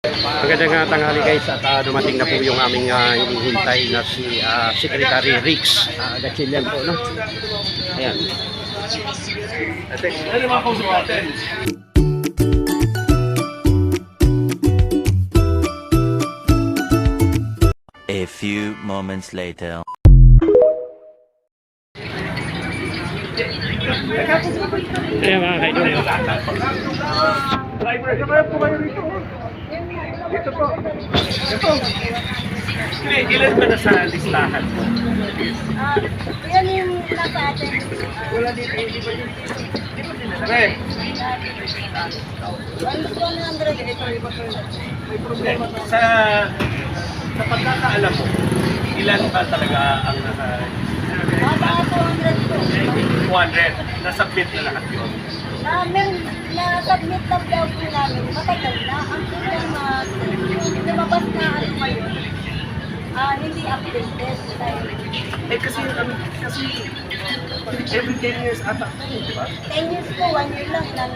Magandang tanghali guys at dumating na po yung aming hinihintay na si Secretary Rix Gatchalian po, no? Ayan. Ano mga kausap natin? A few moments later. Ayan mga kaidol. Driver, kamaya po kayo rito. Dito po. Ito. Ilan ba na sa listahan mo? Yan yung nasa atin. Wala dito, hindi ba yun? Red. 100. May problema. Sa pagkakaalam mo, ilan ba talaga ang nasa... Mga 200 po. 200. Nasubmit na lahat yun. Na-submit lang daw po namin. Matagal na. Ang problema, lumabas na ano pa yun. Hindi updated. Kasi every 10 years ata, di ba? 10 years po, 1 year lang. 1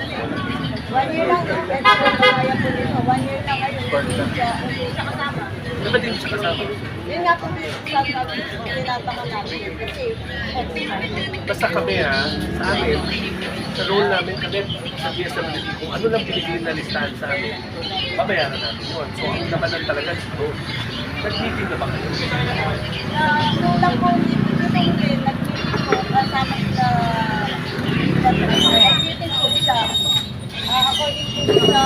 year lang. Pwede po kaya po nito. 1 year lang ngayon. Hindi siya kasama. Di ba din siya kasama? Yun nga po sabi ko, tinatangan namin. Kasi, Basta kami sa amin, sa role namin kami sa DSWD, kung ano lang binigay na listahan sa amin, babayaran namin yun. So ang naman talaga siguro, nag-meeting na ba kayo? nung lang po, nag-meeting po, kasama sila, nag-meeting po sila, according to sa,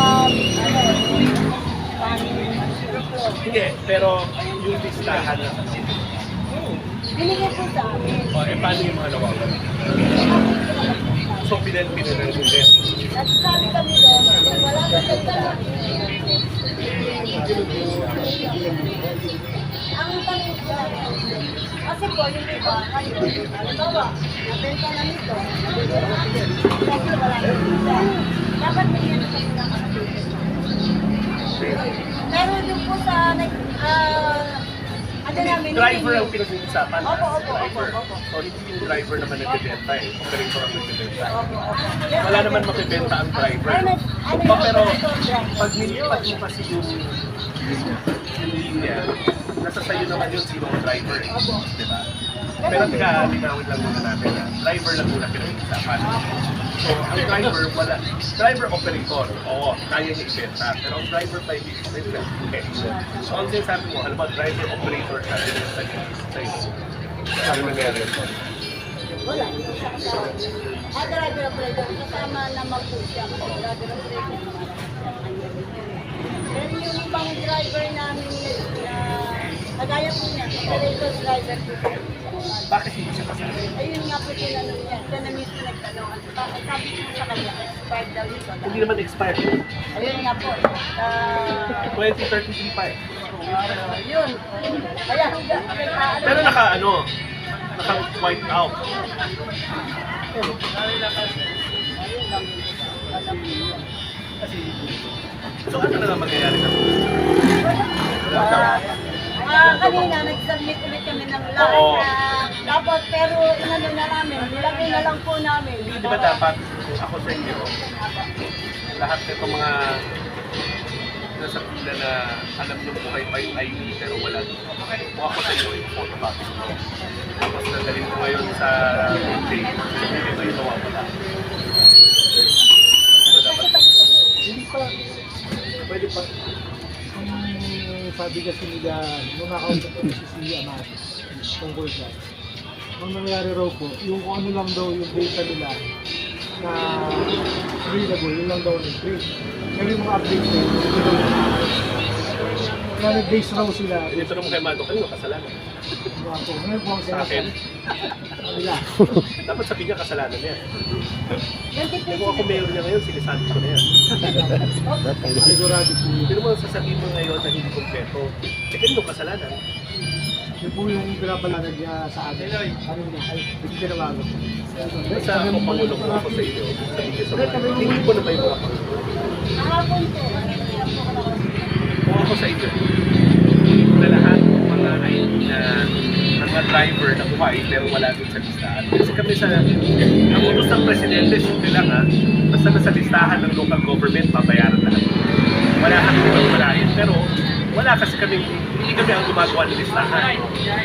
Hindi, pero yung listahan na binigay po sa amin. paano yung mga nawawala? So pinanong din. Nagsasabi kami doon, wala ba sa dala? Ang tanong ko namin, kasi po yung iba, halimbawa, nabenta na nito, kasi wala na nito. Dapat bigyan na kami ng pero yung po sa, ano namin, Driver ang pinag-uusapan. Opo. So hindi yung driver naman nagbibenta operator ang nagbibenta. Opo. Wala naman makibenta ang driver. Pero pag nilipat mo kasi yung linya, nasa sayo naman yun sino ang driver. Diba? Pero linawin lang muna natin na driver lang muna pinag-uusapan. So ang driver, wala. Driver operator, oo, kaya niya ibenta. Pero ang driver by business, okay. So ang sinasabi mo, alam mo, driver operator na binenta niya sa iyo. Ano nangyari? Wala. Driver operator, kasama naman po siya. Driver operator. Pero yung ibang driver namin na kagaya po niya, operator driver po siya. Bakit hindi siya kasama? Ayun nga po tinanong niya. Siya na mismo nagtanong. Sabi ko sa kanya, expired daw yun. Hindi naman expired. Ayun nga po. 2033 pa eh. Yun. Kaya, Pero naka-white out. So ano na lang mangyayari na? kanina nag-submit ulit kami ng lahat Oo. tapos pero inano na namin, nilagay na lang po namin. Di ba dapat ako sa inyo, lahat ng mga nasa pila na alam nyo buhay pa yung ID pero wala. Kung ako sa inyo, yung photocopy ko. Tapos nadalhin ko ngayon sa page, hindi ko yung nawawala. Hindi pa. Pwede pa. Sabi kasi nila, nung nakausap ko si Amado, tungkol siya. Ang nangyari raw po, yung kung ano lang daw yung data nila na available, yun lang daw nag-break. Pero yung mga updates na yun, hindi daw kaya nag-base raw sila. Ito naman kay Mado, kanino kasalanan? Mga po, ngayon po ang Sa akin? nila. Dapat sabihin niya kasalanan niya. Kung ako mayor niya ngayon, sinisabi ko na yan. Sigurado po yun. Pero mo sasabihin mo ngayon na hindi kompleto, kanino kasalanan? Yun po yung pinapalanag niya sa atin. Ano niya, ay, hindi tinawagan. Basta ako pangulong mo ako sa iyo, sabihin niyo sa mga, hindi ko na ba yung mga pangulong? Kahapon po, Kung ako sa iyo, na lahat ng mga ID na mga driver na buhay pero wala din sa listahan. Kasi kami ang utos ng presidente, simple lang basta nasa listahan ng local government, babayaran na lang. Wala kang ibang walain Pero wala kasi kami, hindi kami ang gumagawa ng listahan.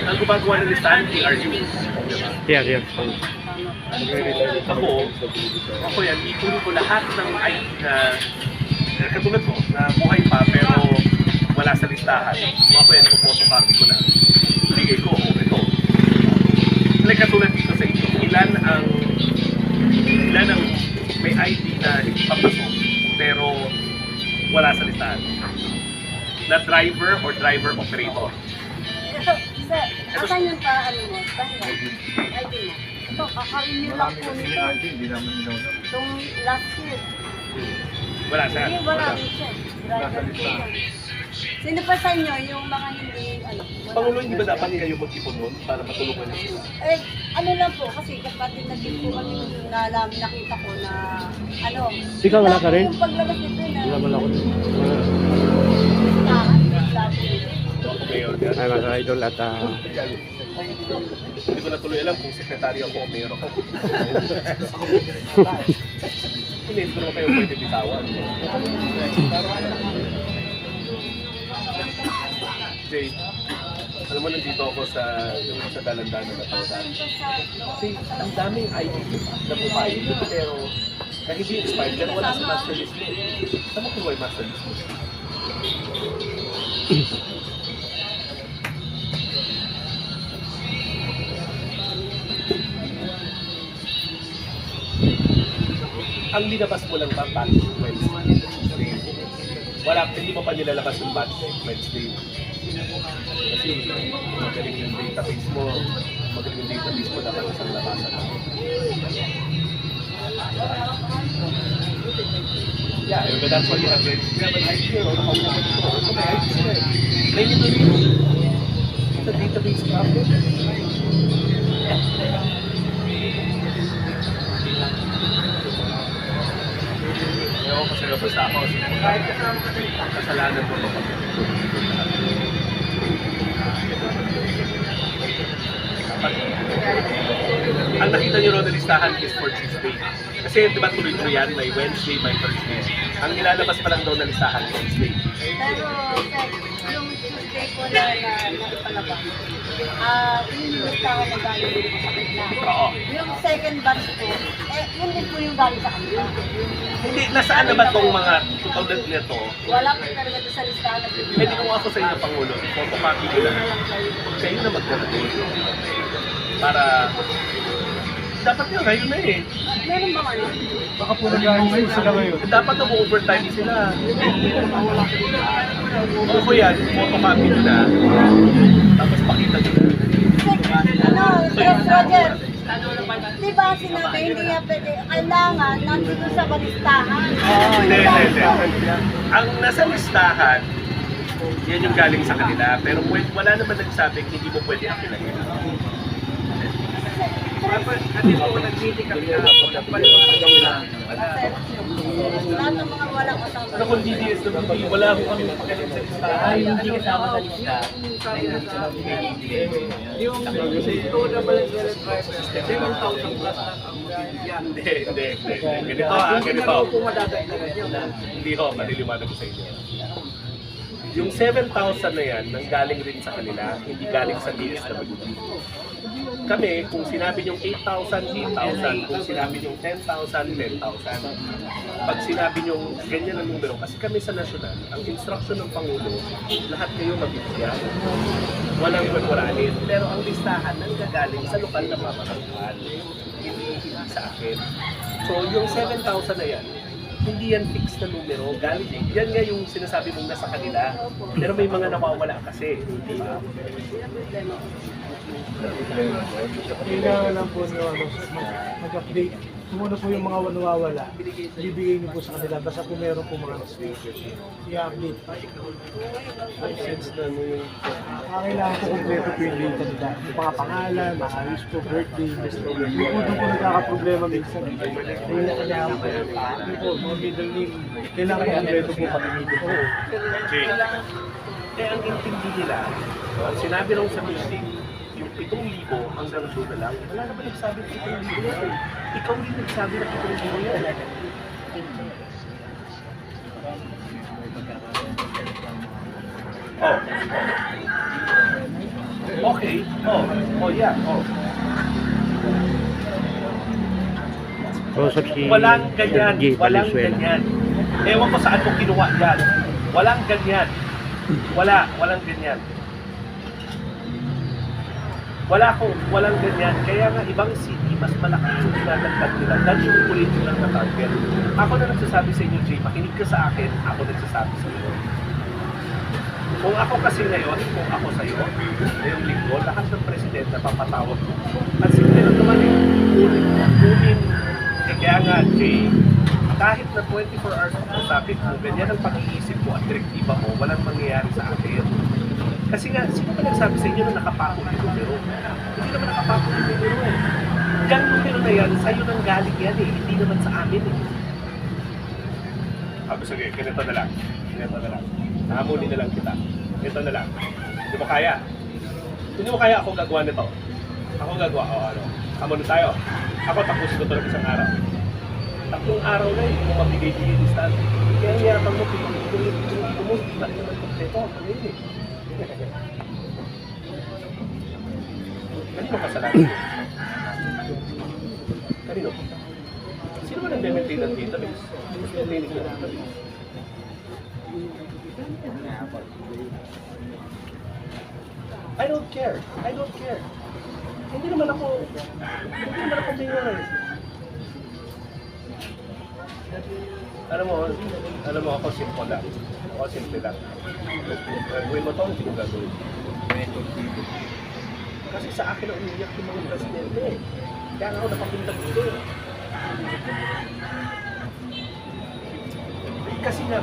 Ang gumagawa ng listahan, PRU. Diba? Yeah. Ako yan, ituloy ko lahat ng ID na katulad ko, na buhay pa pero wala sa listahan. Ako yan, photocopy ko na. Bigay ko, ito. Like katulad dito sa inyo, ilan ang may ID na hindi papasok pero wala sa listahan. Na driver or driver operator. Sir, asan yung ano mo? ID mo. Ito, kakarenew lang po nito. Itong last year. Wala siya. Hindi, wala rin siya. Driver po yan. Sino pa sa inyo yung mga hindi, wala? Pangulo, hindi ba dapat kayo mag-ipon nun para matulungan niyo sila? Eh, ano lang po, kasi kapatid na din po kami nakita ko na, Ikaw, wala ka rin? Yung paglabas nito na, Wala ko. Ako mayor yan. Ay, mga idol at Hindi ko na tuloy alam kung sekretary ako o mayor ako. Hindi ko naman kayo pwede bitawan. Jay, alam mo nandito ako sa dalandanan na tawag. Kasi ang daming ID na buhay pero na hindi expired pero wala sa master list mo. Saan mo kuha yung master list mo? Ang linabas mo lang ba batch Wednesday? Wala, hindi mo pa nilalabas yung batch Wednesday. Kasi magaling yung database mo, dapat isang labasan lang. Yeah, but that's what you have to do. You have an idea on how to do it. Okay, I just said, may nito rin sa database problem. Ewan ko sa'yo, basta ako. Kasalanan ko ito. Ang nakita niyo ron na listahan is for Tuesday. Kasi di ba tuloy-tuloy yan, may Wednesday, may Thursday. Ang nilalabas pa lang daw na listahan, Wednesday. pero, sir, yung Tuesday ko na naipalabas, yun yung listahan na galing din po sa kanila. Oo. Yung second batch ko, yun din po yung galing sa kanila. Hindi, nasaan na ba itong mga tutulad nito? Wala po talaga doon sa listahan na pinili. Pwede kung ako sa inyo, Pangulo, photocopy ko na. Kayo na magdala doon. Para, dapat yun, ngayon na eh. Meron ba ano? Baka po nag-ayos sila ngayon. Dapat na overtime sila. Kung ko yan, photocopy nyo na. Tapos pakita nyo na. Yes, Roger. Di ba sinabi, hindi nga pwede, kailangan nandito sa balistahan. Hindi. Ang nasa listahan, yan yung galing sa kanila. Pero wala naman nagsabing hindi mo pwede akilahin. Lahat ng mga walang kasama. Ano kung DDSWD, wala ko kami mapagaling sa listahan. hindi kasama sa lista. Yung ito na balance driver, 7,000 plus Hindi. Ganito. Hindi ho, maliliwanag ko sa inyo. Yung 7,000 na yan, nanggaling rin sa kanila, hindi galing sa DSWD. Kami, kung sinabi niyong 8,000, 8,000. Kung sinabi niyong 10,000, 10,000. Pag sinabi niyong ganyan ang numero, kasi kami sa nasyonal, ang instruction ng Pangulo, lahat kayo mabibigyan. Walang wala-walain. Pero ang listahan nanggagaling sa lokal na pamahalaan. Hindi sa akin. So, yung 7,000 na yan, hindi yan fixed na numero. Galing, yan nga yung sinasabi mong nasa kanila. Pero may mga nawawala kasi. Hindi ba? kailangan lang po nyo mag-update. Kung ano po yung mga nawawala, bibigay niyo po sa kanila. Basta po meron po mga i-update. Sense na ano yung... Kailangan po kompleto po yung data nila. Yung mga pangalan, maayos po, birthday, yung po doon po nagkakaproblema minsan. Kailangan po, mga middle name, kailangan kompleto po pamimili po. Okay. Eh, ang intindi nila, ang sinabi raw sa meeting, yung 7,000 hanggang doon na lang, wala naman nagsabi ng 7,000 yan. Ikaw rin nagsabi ng 7,000 yan. Oh. Okay. Oh. Oh, yeah. Oh. Kausap si Walang ganyan. G. Walang Valenzuela. ganyan. Ewan ko saan mo kinuha yan. Walang ganyan. Walang ganyan. Walang ganyan. Kaya nga ibang city, mas malaki yung dinadagdag nila. Dahil yung ulit lang na target. Ako na nagsasabi sa inyo, Jay, makinig ka sa akin, ako nagsasabi sa inyo. Kung ako kasi ngayon, kung ako sa'yo, ngayong linggo, lahat ng presidente na papatawag ko. At simple lang naman kunin, kaya nga, Jay, kahit na 24 hours ako sabi ko, ganyan ang pag-iisip mo at direktiba mo, walang mangyayari sa akin. Kasi nga, sino ba nagsabi sa inyo na nakapako yung numero? Hindi naman nakapako yung numero eh. Diyan numero na yan, sa'yo nang galing yan eh, hindi naman sa amin eh. Sige, ganito na lang. Nahamunin na lang kita. Ito na lang. Hindi mo kaya. Hindi mo kaya ako gagawa nito. Ako gagawa. O ano. Kamo na tayo. Ako tapusin ko ito ng isang araw. 3 araw na yun. Kung mabigay-bigay ni Stan. Kaya ang yabang mo, pinipili mo. Hindi naman kompleto. Ano yun eh. Kanino kasalanan? Kanino? Sino ba nag-maintain ng database? Gusto yung maintain ng database? I don't care. Hindi naman ako mayor. Alam mo ako simple lang. Gawin mo to, hindi ko gagawin. Kasi sa akin ang umiyak yung mga presidente eh. Kaya nga ako napapunta dito eh. Kasi nga,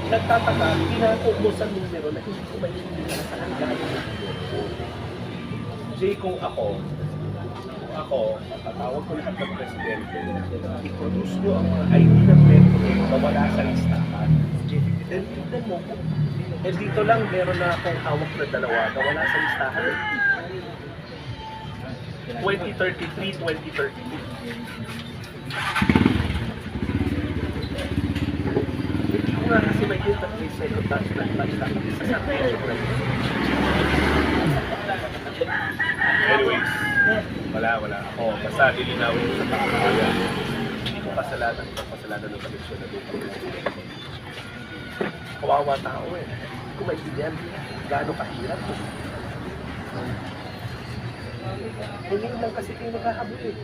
nagtataka, pinako sa numero na hindi ko maintindihan na saan galing. Jay, kung ako, tatawag ko lahat ng presidente, i-produce nyo ang mga ID ng metro na wala sa listahan. Then, tignan mo ko. Eh, dito lang, meron na akong hawak na dalawa na wala sa listahan. 2033, 2032. Hindi ko nga kasi may hint at least sa'yo touch lang isa sa anyways, wala ako. Basta lilinawin ko sa pangalaman. Hindi ko kasalanan ng koneksyon na dito. Kawawa tao eh. Hindi ko maintindihan gaano kahirap. Ngayon lang kasi kayo naghahabol eh.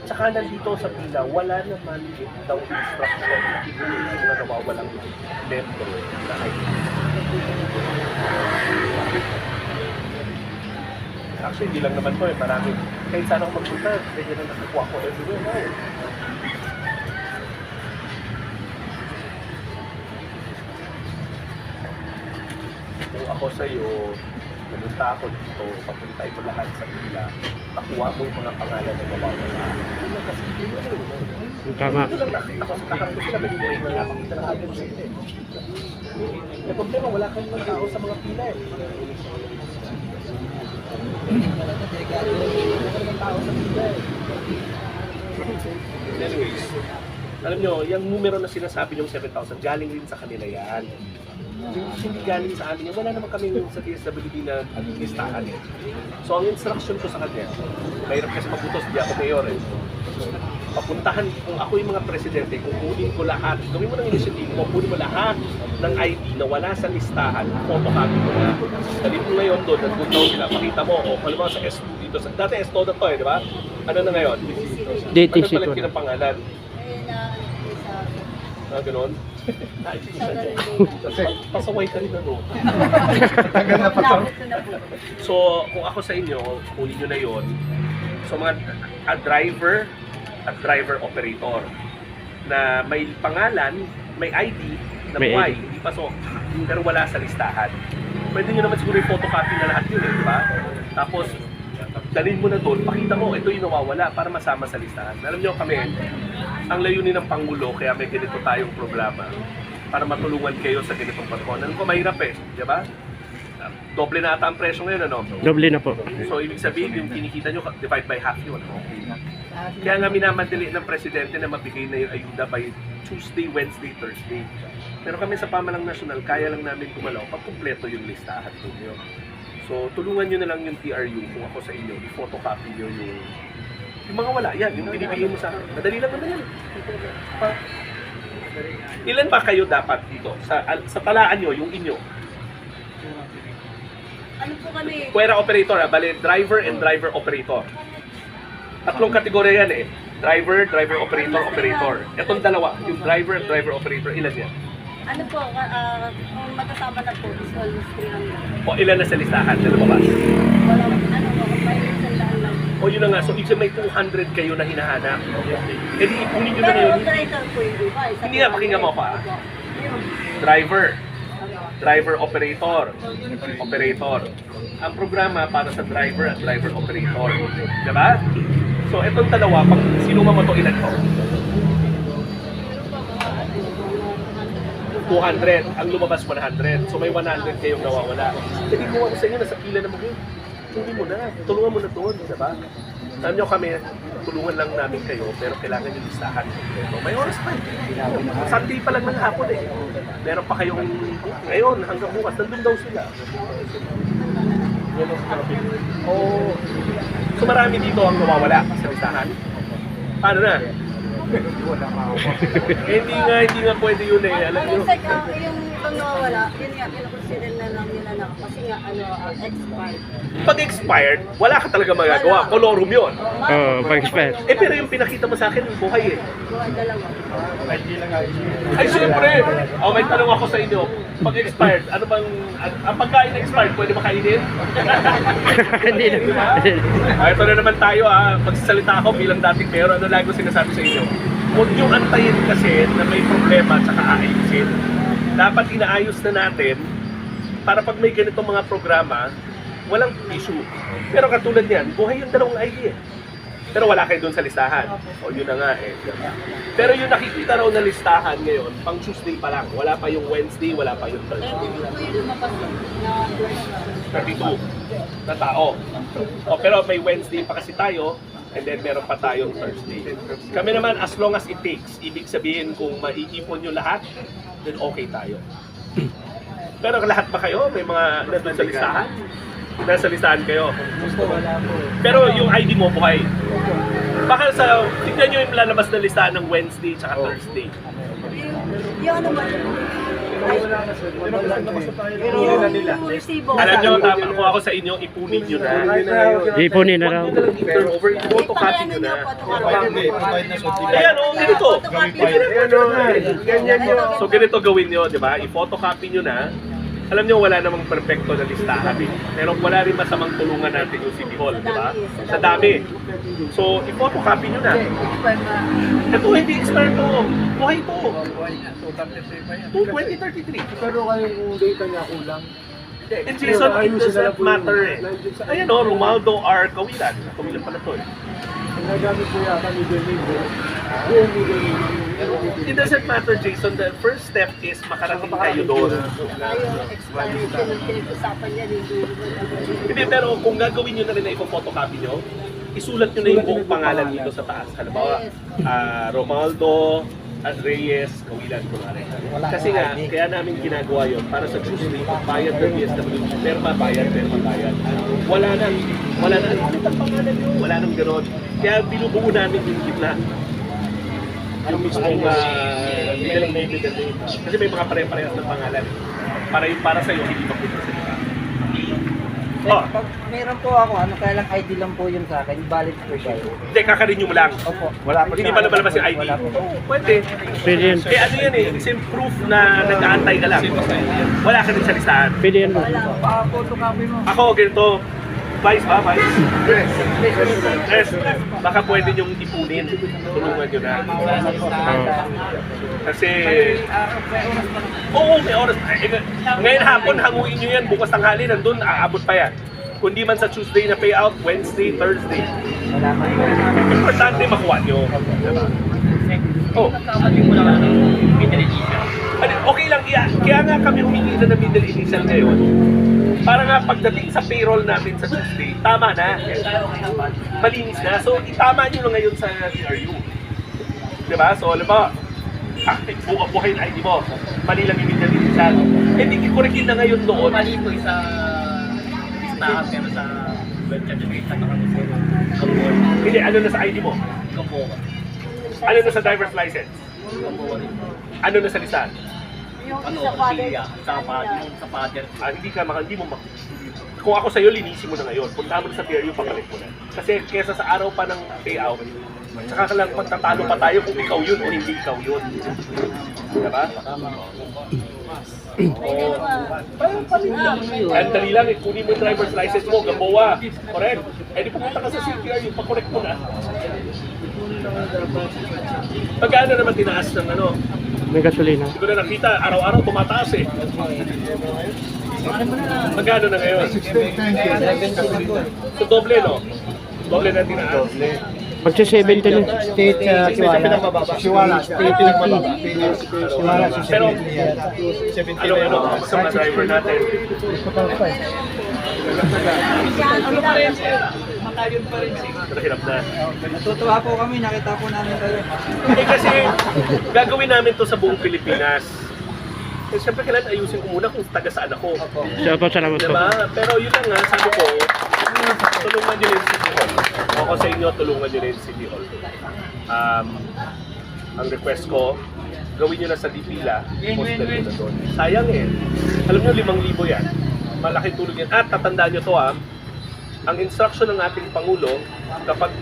Tsaka nandito sa pila, wala naman daw instruction na nawawalang metro na ID. Actually, hindi lang naman to eh. Marami. Kahit saan ako magpunta, ganyan na nakakuha ko everywhere now. Kung ako sa'yo, pumunta ako dito, papunta ito lahat sa pila, nakuha mo yung mga pangalan na mawawala. Hindi lang kasi hindi mo eh. Tama. Ito lang nakita ko sa tahan ko sila, may nakakita na agad sila eh. May problema, wala kang mga tao sa mga pila eh. Anyways, alam nyo, yung numero na sinasabi yung 7,000, galing rin sa kanila yan. Hindi galing sa amin yan. Wala naman kami sa DSWD na listahan eh. So ang instruction ko sa kanya, mahirap kasi mabutos, di ako mayor eh. Papuntahan, kung ako yung mga presidente, kung kunin ko lahat, gawin mo ng initiative mo, kunin mo lahat ng ID na wala sa listahan, photocopy mo na. Dali mo ngayon doon, nandun daw sila, makita mo, o alam mo sa S2 dito. Dati S2 na to eh, di ba? Ano na ngayon? Date is Ano ito palit na. ng pangalan? Ayun na, isa. Ganon? Pasaway ka rin ano. Nabot ko na po. So, kung ako sa inyo, kunin nyo na yon. So, mga driver at driver operator na may pangalan, may ID, na May buhay, ID. hindi pasok, pero wala sa listahan. Pwede nyo naman siguro i-photocopy na lahat yun, di ba? Tapos, dalhin mo na doon, pakita mo, ito yung nawawala para masama sa listahan. Alam nyo kami, ang layunin ng Pangulo, kaya may ganito tayong programa para matulungan kayo sa ganitong panahon. Alam ko, mahirap eh, di ba? Doble na ata ang presyo ngayon, ano? Doble na po. So, ibig sabihin, yung kinikita nyo, divide by half yun. Kaya nga minamadali ng presidente na mabigay na yung ayuda by Tuesday, Wednesday, Thursday. Pero kami sa Pamalang Nasyonal, kaya lang namin gumalaw pag kumpleto yung listahan ninyo. So, tulungan nyo na lang yung TRU kung ako sa inyo, i-photocopy nyo yung mga wala. Yan, yung binibigay mo sa akin. Madali lang naman yan. Ilan ba kayo dapat dito? Sa talaan nyo, yung inyo? Ano po kami? Puwera operator, bale, driver and driver operator. Tatlong kategorya yan eh. Driver, driver operator, operator. Itong dalawa, yung driver and driver operator, ilan yan? Ano po, kung magkasama na po, is almost 300. O ilan na sa listahan na lumabas? Wala, ano po, may sandaan lang. O yun na nga, so ibig sabihin may 200 kayo na hinahanap. E di ipunin nyo na Pero ngayon. operator po yung iba. Hindi nga, pakinggan mo pa. Driver, driver operator, operator. Ang programa para sa driver at driver operator. Diba? So itong dalawa, pag sinuma mo to, ilan to? 200. Ang lumabas 100. So may 100 kayong nawawala. Hindi ko ako sa inyo, nasa pila naman kayo. Hindi mo na. Tulungan mo na doon. Diba? Alam nyo kami, tulungan lang namin kayo, pero kailangan yung listahan. So, may oras pa. Sunday pa lang ng hapon eh. Meron pa kayong ngayon hanggang bukas. Nandun daw sila. Oh. So marami dito ang nawawala sa listahan. Paano na? Hindi nga pwede yun eh. Alam nyo. Yung ibang nawawala, yun nga, pinakonsider na lang nila na kasi nga, expired. Pag expired, wala ka talaga magagawa. Colorum yun. Oo, pag-expert. Eh pero yung pinakita mo sa akin, buhay eh. Buwan, dalawa. Ay siyempre! May tanong ako sa inyo. Pag expired, ano bang, ang pagkain expired, pwede makainin? Hindi na. Ito na naman tayo magsasalita ako bilang dating mayor, ano lagi ko sinasabi sa inyo. Huwag niyong antayin kasi na may problema at saka aayusin. Dapat inaayos na natin para pag may ganitong mga programa, walang issue. Pero katulad niyan, buhay yung dalawang ID eh. Pero wala kayo doon sa listahan. O yun na nga eh. Pero yung nakikita raw na listahan ngayon, pang Tuesday pa lang. Wala pa yung Wednesday, wala pa yung Thursday. Ito yung lumabas na 32 na tao. O, pero may Wednesday pa kasi tayo, and then meron pa tayong Thursday. Kami naman, as long as it takes, ibig sabihin kung maiipon nyo lahat, then okay tayo. Pero lahat ba kayo? May mga nandun sa listahan? Nasa listahan kayo. Pero yung ID mo buhay. Baka sa, tignan nyo yung lalabas na listahan ng Wednesday tsaka Thursday. yung ano ba? Yung resibo. Alam nyo, tama ko ako sa inyo, ipunin nyo na. Ipunin na raw. Huwag nyo na lang i-turnover, i-photocopy nyo na. Ayan, o, ganito. Ganyan yun. So ganito gawin nyo, di ba? I-photocopy nyo na. Alam nyo, wala namang perfecto na listahan eh. Pero wala rin masamang tulungan natin yung City Hall, di ba? Sa dami. So, i-photocopy nyo na. Ito, hindi expert to. Buhay to. 2033. Pero kayo kung data niya kulang. And Jason, it doesn't matter eh. Ayan o, Romualdo R. Kawilan. Kawilan pala to eh. Ang nagamit ko yata middle name ko. Buong middle name. It doesn't matter, Jason. The first step is makarating tayo doon. Yung expiration ng pinag-usapan niya, Hindi, pero kung gagawin nyo na rin na ipo-photocopy nyo, isulat nyo na yung buong pangalan dito sa taas. Halimbawa, Romualdo at Reyes, Kawilan, kunwari. Kasi nga, kaya namin ginagawa yun para sa Tuesday, bayad ng DSWD, perma bayad. Wala nang ang pangalan nyo, wala nang gano'n. Kaya binubuo namin yung gitna. Yung mismong middle name. Kasi may mga pare-parehas ng pangalan. Para sa'yo, hindi mapunta sa iba. Oh, Pag meron po ako, kaya lang ID lang po yun sa akin, valid po siya. hindi, kakarenew mo lang. Opo, wala po Hindi pa nabalabas yung ID. Wala po. Pwede. Pwede yan. Kaya ano yan eh, it's proof na nag-aantay ka lang. Wala ka rin sa listahan. Pwede yan. Photocopy mo. Ako, ganito, Vice ba, Vice? Yes. Baka pwede niyong ipunin. Tulungan nyo na. Kasi, oo, may oras. Ngayon hapon, hanguin nyo yan. Bukas tanghali, nandun, aabot pa yan. Kundi man sa Tuesday na payout, Wednesday, Thursday. Wala pa. Importante makuha nyo. Diba? Oh. Okay lang, kaya nga kami humingi na ng middle initial ngayon. Para nga pagdating sa payroll namin sa Tuesday, tama na. Malinis na. So, itama nyo na ngayon sa TRU. Diba? So, alam ba, buhay na ID mo. Mali lang yung identidad. Eh, hindi correctin na ngayon doon. Mali po sa listahan pero sa birth certificate sa nakamusero. Kambuhan. Hindi, ano na sa ID mo? Kambuhan. Ano na sa driver's license? Kambuhan rin po. Ano na sa lisan? Yung Ano, sa father. Silya. Sa father. Hindi mo kung ako sa'yo, linisin mo na ngayon. Punta mo na sa PRU, papalik mo na. Kasi kesa sa araw pa ng payout, saka ka lang magtatalo pa tayo kung ikaw yun o hindi ikaw yun. Diba? Pwede naman. Ang dali lang, kunin mo yung driver's license mo, Gamboa. Correct? Eh di pumunta ka sa CPRU, pa-correct mo na. Pagkano naman tinaas ng ano? May gasolina. Hindi ko na nakita, araw-araw tumataas eh. Magkano na ngayon? So doble, no? Doble na tinaas. Magsi-70 na. State Siwala. State Siwala. Pero, ano sa mga driver natin? Hirap na. Natutuwa po kami, nakita po namin kayo. Eh kasi, gagawin namin to sa buong Pilipinas. Eh, siyempre kailangan ayusin ko muna kung taga saan ako. Salamat po. Diba? Pero yun lang nga, sabi ko, tulungan nyo rin City Hall. Ako sa inyo, tulungan nyo rin City Hall. Ang request ko, gawin nyo na sa Dipila, postal nyo na doon. Sayang eh. Alam nyo, 5,000 yan. Malaking tulong yan. At tatandaan nyo to ang instruction ng ating Pangulo, kapag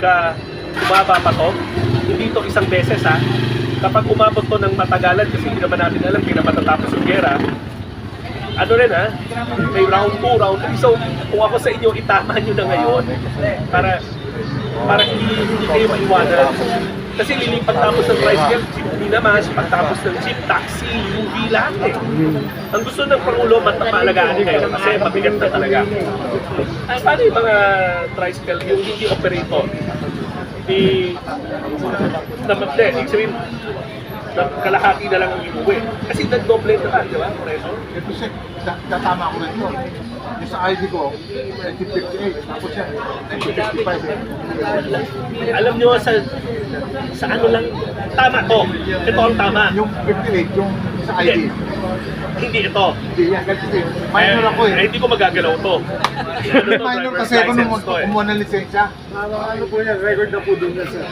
bumaba pa to, hindi to isang beses kapag umabot to ng matagalan, kasi hindi naman natin alam, hindi naman natatapos yung gera, ano rin may round 2, round 3. So, kung ako sa inyo, itama nyo na ngayon para hindi kayo maiwanan. Kasi lilipat tapos ng tricycle, jeepney naman, pagtapos ng jeep, taxi, UV, lahat eh. Ang gusto ng Pangulo, matapalagaan kayo kasi mabigat na talaga. Paano yung mga tricycle, yung hindi operator? Ibig sabihin, kalahati na lang ang iuwi. Kasi nag-doble na di ba? Ito siya, tatama ko rin yun. Yung sa ID ko, 1958. Tapos yan, 1955. Alam nyo, sa ano lang, tama to. Ito ang tama. Yung 58, yung sa ID. Hindi ito. Hindi yan, ganito yun. Minor ako eh. Hindi ko magagalaw to. Minor kasi ako nung kumuha ng lisensya. Ano po yan, record na po doon na sir.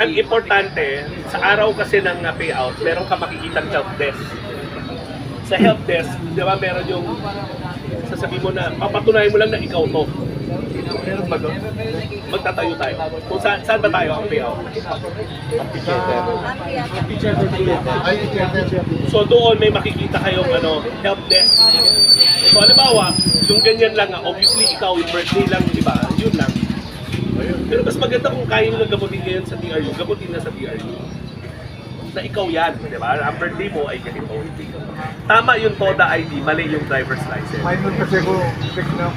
Ang importante, sa araw kasi ng payout, meron ka makikitang help desk. Sa help desk, di ba meron yung sasabihin mo na, papatunayan mo lang na ikaw to. Meron ba doon? Magtatayo tayo. Kung saan ba tayo ang payout? So doon may makikita kayong help desk. So halimbawa, yung ganyan lang, obviously ikaw yung birthday lang, di ba? Yun lang. Pero mas maganda kung kaya nyo lang gamutin ngayon sa TRU, gamutin na sa TRU. Na ikaw yan, di ba? Ang birthday mo ay ganito. Tama yung TODA ID, mali yung driver's license. Minor kasi ko,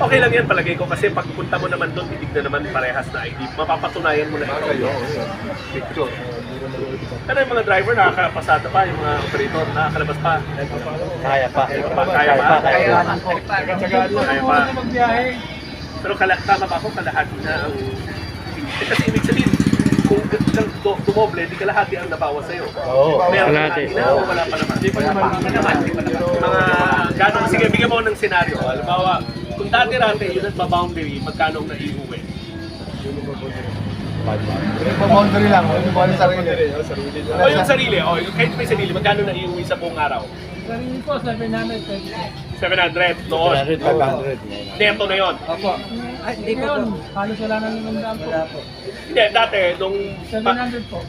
Okay lang yan palagay ko kasi pagpunta mo naman doon, titig na naman parehas na ID. Mapapatunayan mo na ikaw yun. picture. Pero yung mga driver, nakakapasada pa, yung mga operator, nakakalabas pa. Kaya pa. Kaya pa. Kaya pa. Magbiyahe. Pero tama ba ako, kalahati na ang... kasi ibig sabihin, kung dumoble, di kalahati ang nabawas sa'yo. Oo. Meron Kalahati. kalahati na o wala pa naman? Di pa naman. Mga gano'n, sige, bigyan mo ng senaryo. Halimbawa, kung dati-rate, yun ang boundary, magkano ang naiuwi? Boundary lang, hindi mo alam sarili. O yung sarili, kahit may sarili, magkano naiuwi sa buong araw? Sarili po, 700. 700 noon. 500. Neto na yun. Opo. Ay, hindi ko po. Halos wala na naman daan po. Wala po. Hindi, dati, nung 700 po.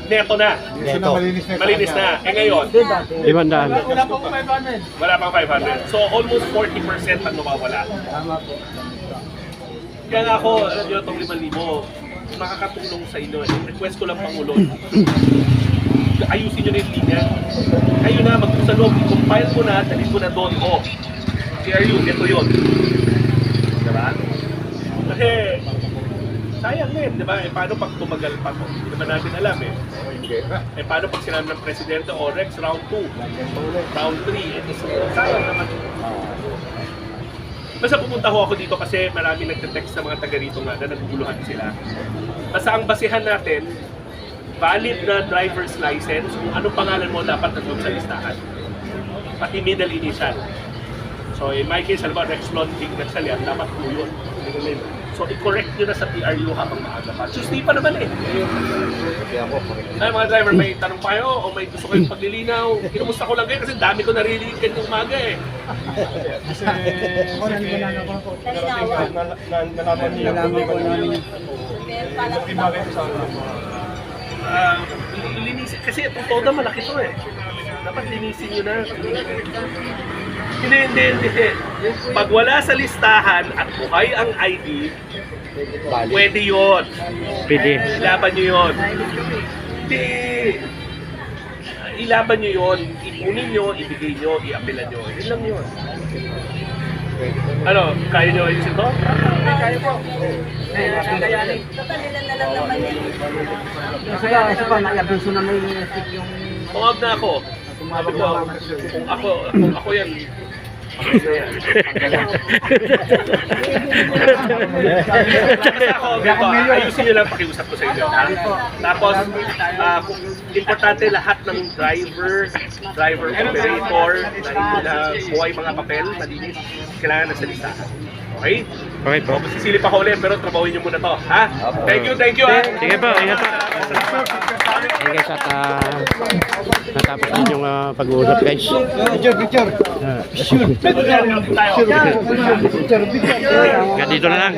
neto na. Neto. Malinis na. Eh ngayon, Hindi dati. 500. Wala po 500. wala pang 500. So almost 40% ang nawawala. Tama po. Kaya nga ako, alam nyo, itong 5,000, makakatulong sa inyo. Request ko lang Pangulo. Ayusin nyo na yung linya. Kayo na, sa loob, compile ko na, dalhin ko na doon. TRU, ito yun. Diba? Kasi, sayang din, di ba? Paano pag tumagal pa to? Hindi naman natin alam paano pag sinabi ng Presidente, Rex, round 2, round 3, sayang naman. Basta pupunta ho ako dito kasi marami nagte-text sa mga taga rito nga na naguguluhan sila. Basta ang basihan natin, valid na driver's license, kung anong pangalan mo dapat nandun sa listahan. Pati middle initial. So in my case, halimbawa, Rexlon King Gatchalian, dapat po yun. So i-correct nyo na sa PRU habang maaga pa. Tuesday pa naman eh. Ay mga driver, may tanong pa kayo o may gusto kayong paglilinaw? Kinumusta ko lang kayo kasi dami ko naririnig kanina umaga eh. Kasi ako nanggalanan ko po. Talinawan. Nalaman ko namin yung Pero parang sa Linisin, kasi itong toda malaki to eh. Dapat linisin nyo na. Hindi. Pag wala sa listahan at buhay ang ID, pwede yun. Pwede. Ilaban nyo yun. Hindi. Ilaban nyo yun. Ipunin nyo, ibigay nyo, iapilan nyo. Yun lang yun. Ano, kaya nyo ayusin to? Kaya po. Kakayanin. total nila na lang naman yun. Kasi pa, nag-abiso na may stick yung... Tumawag na ako. Sabi ko, kung ako yan. Kasi ako, ganito, ayusin nyo lang pakiusap ko sa inyo. Ha? Tapos, importante lahat ng driver, operator, na buhay mga papel, malinis, kailangan nasa listahan. Okay? Okay po. Sisilip ako ulit, pero trabawin nyo muna to. Ha? Thank you, ha? Sige po, ingat po. Okay guys, at natapos din yung pag-uusap guys. Tayo. Ganito na lang.